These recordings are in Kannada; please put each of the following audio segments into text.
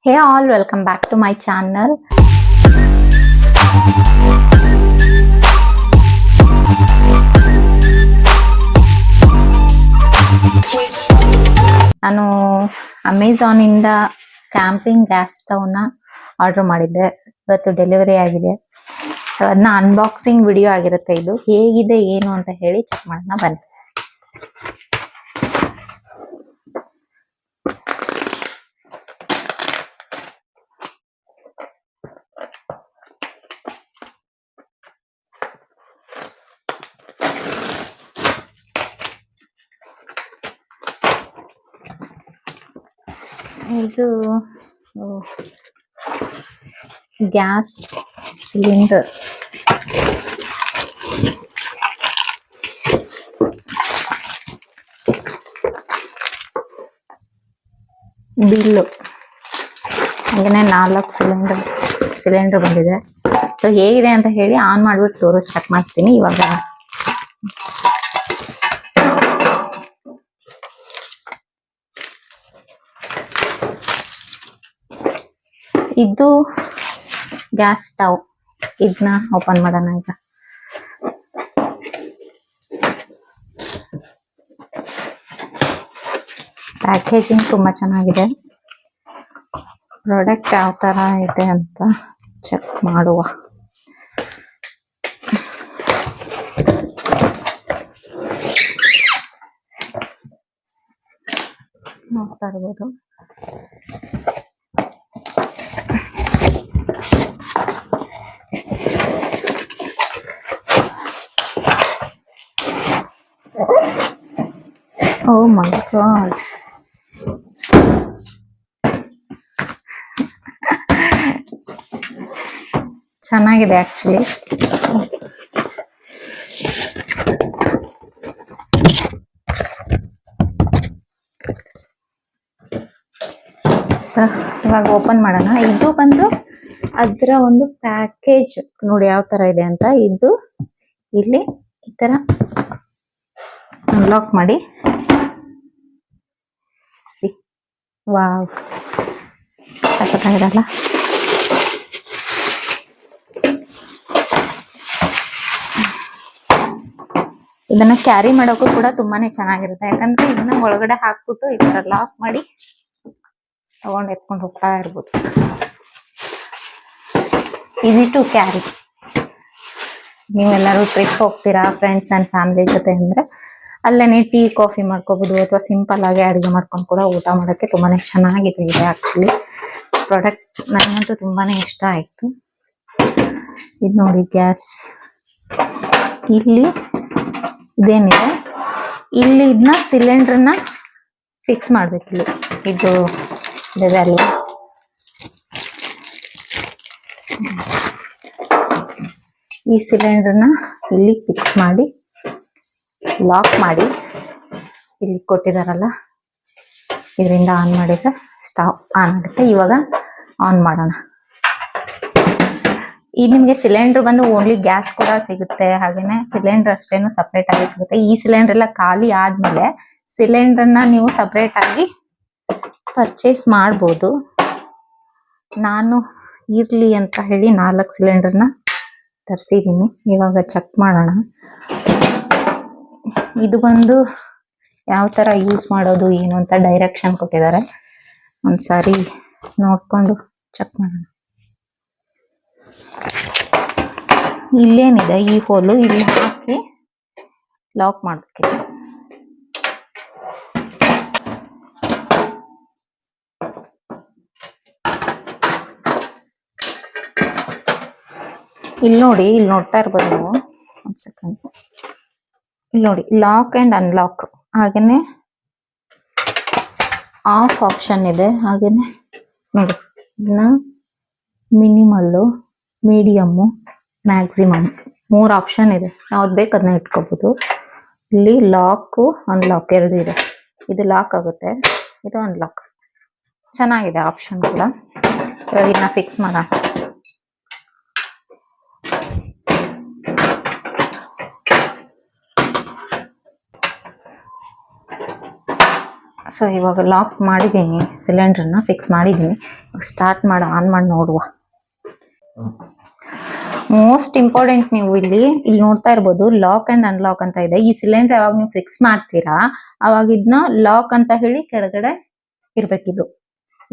Hey all, welcome back to my channel. ನಾನು ಅಮೆಝಾನ್ ಇಂದ ಕ್ಯಾಂಪಿಂಗ್ ಗ್ಯಾಸ್ ಸ್ಟವ್ ನ ಆರ್ಡರ್ ಮಾಡಿದ್ದೆ. ಇವತ್ತು ಡೆಲಿವರಿ ಆಗಿದೆ. ಸೊ ಅದನ್ನ ಅನ್ಬಾಕ್ಸಿಂಗ್ ವಿಡಿಯೋ ಆಗಿರುತ್ತೆ. ಇದು ಹೇಗಿದೆ ಏನು ಅಂತ ಹೇಳಿ ಚೆಕ್ ಮಾಡೋಣ ಬನ್ನಿ. ಇದು ಗ್ಯಾಸ್ ಸಿಲಿಂಡರ್. ಬಿಲ್ಲು ಹಾಗೇನೆ 4 ಸಿಲಿಂಡರ್ ಬಂದಿದೆ. ಸೊ ಹೇಗಿದೆ ಅಂತ ಹೇಳಿ ಆನ್ ಮಾಡ್ಬಿಟ್ಟು ಚೆಕ್ ಮಾಡಿಸ್ತೀನಿ ಇವಾಗ. ಇದು ಗ್ಯಾಸ್ ಸ್ಟವ್. ಇದನ್ನ ಓಪನ್ ಮಾಡೋಣ ಈಗ. ಪ್ಯಾಕೇಜಿಂಗ್ ತುಂಬಾ ಚೆನ್ನಾಗಿದೆ. ಪ್ರಾಡಕ್ಟ್ ಯಾವ ತರ ಇದೆ ಅಂತ ಚೆಕ್ ಮಾಡುವ. ನೋಡ್ತಾ ಇರ್ಬೋದು. Oh my god. ಚೆನ್ನಾಗಿದೆ ಆಕ್ಚುಲಿ. ಇವಾಗ ಓಪನ್ ಮಾಡೋಣ. ಇದು ಬಂದು ಅದರ ಒಂದು ಪ್ಯಾಕೇಜ್ ನೋಡಿ ಯಾವ ತರ ಇದೆ ಅಂತ. ಇದು ಇಲ್ಲಿ ಈ ತರ ಅನ್ಲಾಕ್ ಮಾಡಿ. ವಾವ್, ಸಖತ್ತಾಗಿರಲ್ಲ. ಇದನ್ನ ಕ್ಯಾರಿ ಮಾಡೋಕ್ಕೂ ಕೂಡ ತುಂಬಾನೇ ಚೆನ್ನಾಗಿರುತ್ತೆ. ಯಾಕಂದ್ರೆ ಇದನ್ನ ಒಳಗಡೆ ಹಾಕ್ಬಿಟ್ಟು ಈ ತರ ಲಾಕ್ ಮಾಡಿ ತಗೊಂಡು ಎತ್ಕೊಂಡು ಹೋಗ್ತಾ ಇರ್ಬೋದು. Easy to carry. ನೀವೆಲ್ಲರೂ ಟ್ರಿಪ್ ಹೋಗ್ತೀರಾ ಫ್ರೆಂಡ್ಸ್ ಅಂಡ್ ಫ್ಯಾಮಿಲಿ ಜೊತೆ ಅಂದ್ರೆ ಅಲ್ಲೇನೆ ಟೀ ಕಾಫಿ ಮಾಡ್ಕೋಬಹುದು, ಅಥವಾ ಸಿಂಪಲ್ ಆಗಿ ಅಡುಗೆ ಮಾಡ್ಕೊಂಡು ಕೂಡ ಊಟ ಮಾಡೋಕ್ಕೆ ತುಂಬಾನೇ ಚೆನ್ನಾಗಿದೆ. ಇದೆ ಆಕ್ಚುಲಿ ಪ್ರಾಡಕ್ಟ್ ನನಗಂತೂ ತುಂಬಾನೇ ಇಷ್ಟ ಆಯ್ತು. ಇದು ನೋಡಿ ಗ್ಯಾಸ್. ಇಲ್ಲಿ ಇದೇನಿದೆ, ಇಲ್ಲಿ ಇದನ್ನ ಸಿಲಿಂಡರ್ನ ಫಿಕ್ಸ್ ಮಾಡ್ಬೇಕಿಲ್ಲ. ಇದು ಇದೆ ಅಲ್ವಾ, ಈ ಸಿಲಿಂಡರ್ನ ಇಲ್ಲಿ ಫಿಕ್ಸ್ ಮಾಡಿ ಲಾಕ್ ಮಾಡಿ ಇಲ್ಲಿ ಕೊಟ್ಟಿದಾರಲ್ಲ, ಇದರಿಂದ ಆನ್ ಮಾಡಿದ್ರೆ ಸ್ಟವ್ ಆನ್ ಆಗುತ್ತೆ. ಇವಾಗ ಆನ್ ಮಾಡೋಣ. ಈ ನಿಮಗೆ ಸಿಲಿಂಡರ್ ಬಂದು ಓನ್ಲಿ ಗ್ಯಾಸ್ ಕೂಡ ಸಿಗುತ್ತೆ, ಹಾಗೇನೆ ಸಿಲಿಂಡರ್ ಅಷ್ಟೇನು ಸಪ್ರೇಟ್ ಆಗಿ ಸಿಗುತ್ತೆ. ಈ ಸಿಲಿಂಡರ್ ಎಲ್ಲ ಖಾಲಿ ಆದ್ಮೇಲೆ ಸಿಲಿಂಡರ್ನ ನೀವು ಸಪ್ರೇಟ್ ಆಗಿ ಪರ್ಚೇಸ್ ಮಾಡ್ಬೋದು. ನಾನು ಇರ್ಲಿ ಅಂತ ಹೇಳಿ 4 ಸಿಲಿಂಡರ್ನ ತರಿಸಿದ್ದೀನಿ. ಇವಾಗ ಚೆಕ್ ಮಾಡೋಣ. ಇದು ಬಂದು ಯಾವ ತರ ಯೂಸ್ ಮಾಡೋದು ಏನು ಅಂತ ಡೈರೆಕ್ಷನ್ ಕೊಟ್ಟಿದ್ದಾರೆ. ಒಂದ್ಸಾರಿ ನೋಡ್ಕೊಂಡು ಚೆಕ್ ಮಾಡೋಣ. ಇಲ್ಲೇನಿದೆ, ಈ ಹೋಲು ಇಲ್ಲಿ ಹಾಕಿ ಲಾಕ್ ಮಾಡ್ಬೇಕಿತ್ತು. ಇಲ್ಲಿ ನೋಡಿ, ಇಲ್ಲಿ ನೋಡ್ತಾ ಇರ್ಬೋದು ನೀವು. ಒಂದ್ ಸೆಕೆಂಡ್. ಇಲ್ಲಿ ನೋಡಿ, ಲಾಕ್ ಅಂಡ್ ಅನ್ಲಾಕ್, ಹಾಗೇನೆ ಆಫ್ ಆಪ್ಷನ್ ಇದೆ. ಹಾಗೇನೆ ನೋಡಿ, ಇದನ್ನ ಮಿನಿಮಲ್ಲು, ಮೀಡಿಯಮ್ಮು, ಮ್ಯಾಕ್ಸಿಮಮ್ 3 ಆಪ್ಷನ್ ಇದೆ. ಯಾವ್ದು ಬೇಕು ಅದನ್ನ ಇಟ್ಕೋಬಹುದು. ಇಲ್ಲಿ ಲಾಕು ಅನ್ಲಾಕ್ 2 ಇದೆ. ಇದು ಲಾಕ್ ಆಗುತ್ತೆ, ಇದು ಅನ್ಲಾಕ್. ಚೆನ್ನಾಗಿದೆ ಆಪ್ಷನ್ ಕೂಡ. ಇವಾಗ ಇದನ್ನ ಫಿಕ್ಸ್ ಮಾಡೋಣ. ಸೊ ಸೊ ಇವಾಗ ಲಾಕ್ ಮಾಡಿದ್ದೀನಿ, ಸಿಲಿಂಡ್ರನ್ನ ಫಿಕ್ಸ್ ಮಾಡಿದ್ದೀನಿ. ಸ್ಟಾರ್ಟ್ ಮಾಡಿ ಆನ್ ಮಾಡಿ ನೋಡುವ. ಮೋಸ್ಟ್ ಇಂಪಾರ್ಟೆಂಟ್, ನೀವು ಇಲ್ಲಿ ನೋಡ್ತಾ ಇರ್ಬೋದು ಲಾಕ್ ಅಂಡ್ ಅನ್ಲಾಕ್ ಅಂತ ಇದೆ. ಈ ಸಿಲಿಂಡರ್ ಯಾವಾಗ ನೀವು ಫಿಕ್ಸ್ ಮಾಡ್ತೀರಾ ಅವಾಗ ಇದನ್ನ ಲಾಕ್ ಅಂತ ಹೇಳಿ ಕೆಳಗಡೆ ಇರ್ಬೇಕಿದು.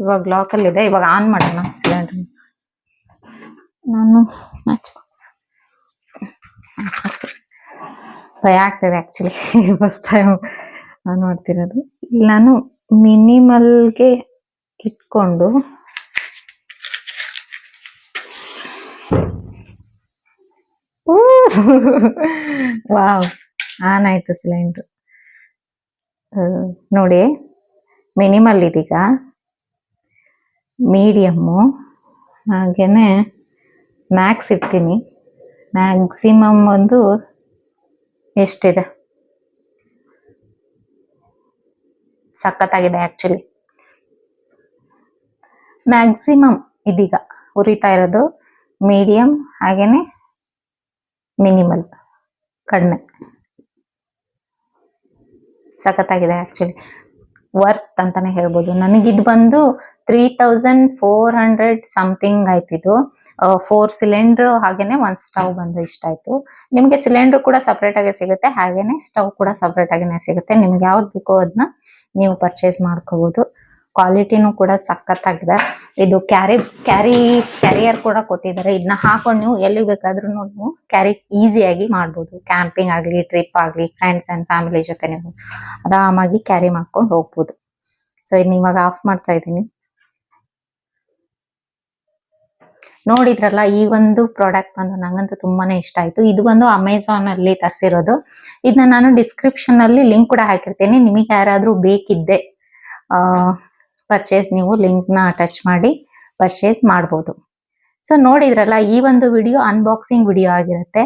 ಇವಾಗ ಲಾಕ್ ಅಲ್ಲಿ ಇದೆ. ಇವಾಗ ಆನ್ ಮಾಡೋಣ ಸಿಲಿಂಡರ್. ನಾನು ಮ್ಯಾಚ್ ಬಾಕ್ಸ್ ಭಯ ಆಗ್ತದೆ ಆಕ್ಚುಲಿ, ಫಸ್ಟ್ ಟೈಮ್ ಆನ್ ಮಾಡ್ತಿರೋದು. ಇಲ್ಲಿ ನಾನು ಮಿನಿಮಲ್ಗೆ ಇಟ್ಕೊಂಡು ವಾವ್, ಆನ್ ಆಯ್ತು ಸಿಲಿಂಡ್ರು. ನೋಡಿ, ಮಿನಿಮಲ್ ಇದೀಗ, ಮೀಡಿಯಮ್ಮು, ಹಾಗೇನೆ ಮ್ಯಾಕ್ಸ್ ಇಡ್ತೀನಿ. ಮ್ಯಾಕ್ಸಿಮಮ್ ಒಂದು ಎಷ್ಟಿದೆ, ಸಖತ್ತಾಗಿದೆ ಆಕ್ಚುಲಿ. ಮ್ಯಾಕ್ಸಿಮಮ್ ಇದೀಗ ಉರಿತಾ ಇರೋದು, ಮೀಡಿಯಂ ಹಾಗೇನೆ ಮಿನಿಮಲ್ ಕಡಿಮೆ. ಸಖತ್ತಾಗಿದೆ ಆಕ್ಚುಲಿ, ವರ್ತ್ ಅಂತಾನೆ ಹೇಳ್ಬೋದು. ನನಗಿದು ಬಂದು 3400 ಸಮಥಿಂಗ್ ಆಯ್ತಿದ್ದು. 4 ಸಿಲಿಂಡರ್ ಹಾಗೇನೆ 1 ಸ್ಟವ್ ಬಂದು ಇಷ್ಟ ಆಯ್ತು. ನಿಮಗೆ ಸಿಲಿಂಡರ್ ಕೂಡ ಸಪ್ರೇಟ್ ಆಗಿ ಸಿಗುತ್ತೆ, ಹಾಗೇನೆ ಸ್ಟವ್ ಕೂಡ ಸಪ್ರೇಟ್ ಆಗಿನೇ ಸಿಗುತ್ತೆ. ನಿಮ್ಗೆ ಯಾವ್ದು ಬೇಕೋ ಅದನ್ನ ನೀವು ಪರ್ಚೇಸ್ ಮಾಡ್ಕೋಬಹುದು. ಕ್ವಾಲಿಟಿನೂ ಕೂಡ ಸಖತ್ತಾಗಿದೆ. ಇದು ಕ್ಯಾರಿಯರ್ ಕೂಡ ಕೊಟ್ಟಿದ್ದಾರೆ. ಇದನ್ನ ಹಾಕೊಂಡು ನೀವು ಎಲ್ಲಿ ಬೇಕಾದ್ರೂ ನೀವು ಕ್ಯಾರಿ ಈಸಿಯಾಗಿ ಮಾಡ್ಬೋದು. ಕ್ಯಾಂಪಿಂಗ್ ಆಗ್ಲಿ, ಟ್ರಿಪ್ ಆಗ್ಲಿ, ಫ್ರೆಂಡ್ಸ್ ಅಂಡ್ ಫ್ಯಾಮಿಲಿ ಜೊತೆ ನೀವು ಆರಾಮಾಗಿ ಕ್ಯಾರಿ ಮಾಡ್ಕೊಂಡು ಹೋಗ್ಬೋದು. ಸೊ ಇದನ್ನ ಇವಾಗ ಆಫ್ ಮಾಡ್ತಾ ಇದ್ದೀನಿ. ನೋಡಿದ್ರಲ್ಲ, ಈ ಒಂದು ಪ್ರಾಡಕ್ಟ್ ಬಂದು ನಂಗಂತೂ ತುಂಬಾನೇ ಇಷ್ಟ ಆಯ್ತು. ಇದು ಬಂದು ಅಮೆಝಾನ್ ಅಲ್ಲಿ ತರಿಸಿರೋದು. ಇದನ್ನ ನಾನು ಡಿಸ್ಕ್ರಿಪ್ಷನ್ ಅಲ್ಲಿ ಲಿಂಕ್ ಕೂಡ ಹಾಕಿರ್ತೀನಿ. ನಿಮಗೆ ಯಾರಾದ್ರೂ ಬೇಕಿದ್ದೆ ಪರ್ಚೇಸ್, ನೀವು ಲಿಂಕ್ ನ ಟಚ್ ಮಾಡಿ ಪರ್ಚೇಸ್ ಮಾಡ್ಬೋದು. ಸೊ ನೋಡಿದ್ರಲ್ಲ, ಈ ಒಂದು ವಿಡಿಯೋ ಅನ್ಬಾಕ್ಸಿಂಗ್ ವಿಡಿಯೋ ಆಗಿರುತ್ತೆ.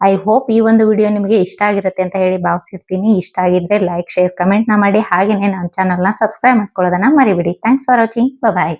ಐ ಹೋಪ್ ಈ ಒಂದು ವಿಡಿಯೋ ನಿಮಗೆ ಇಷ್ಟ ಆಗಿರುತ್ತೆ ಅಂತ ಹೇಳಿ ಭಾವಿಸಿರ್ತೀನಿ. ಇಷ್ಟ ಆಗಿದ್ರೆ ಲೈಕ್, ಶೇರ್, ಕಮೆಂಟ್ ನ ಮಾಡಿ. ಹಾಗೇನೆ ನನ್ನ ಚಾನಲ್ ನ ಸಬ್ಸ್ಕ್ರೈಬ್ ಮಾಡ್ಕೊಳ್ಳೋದನ್ನ ಮರಿಬೇಡಿ. Thanks for watching. ಬಾಯ್.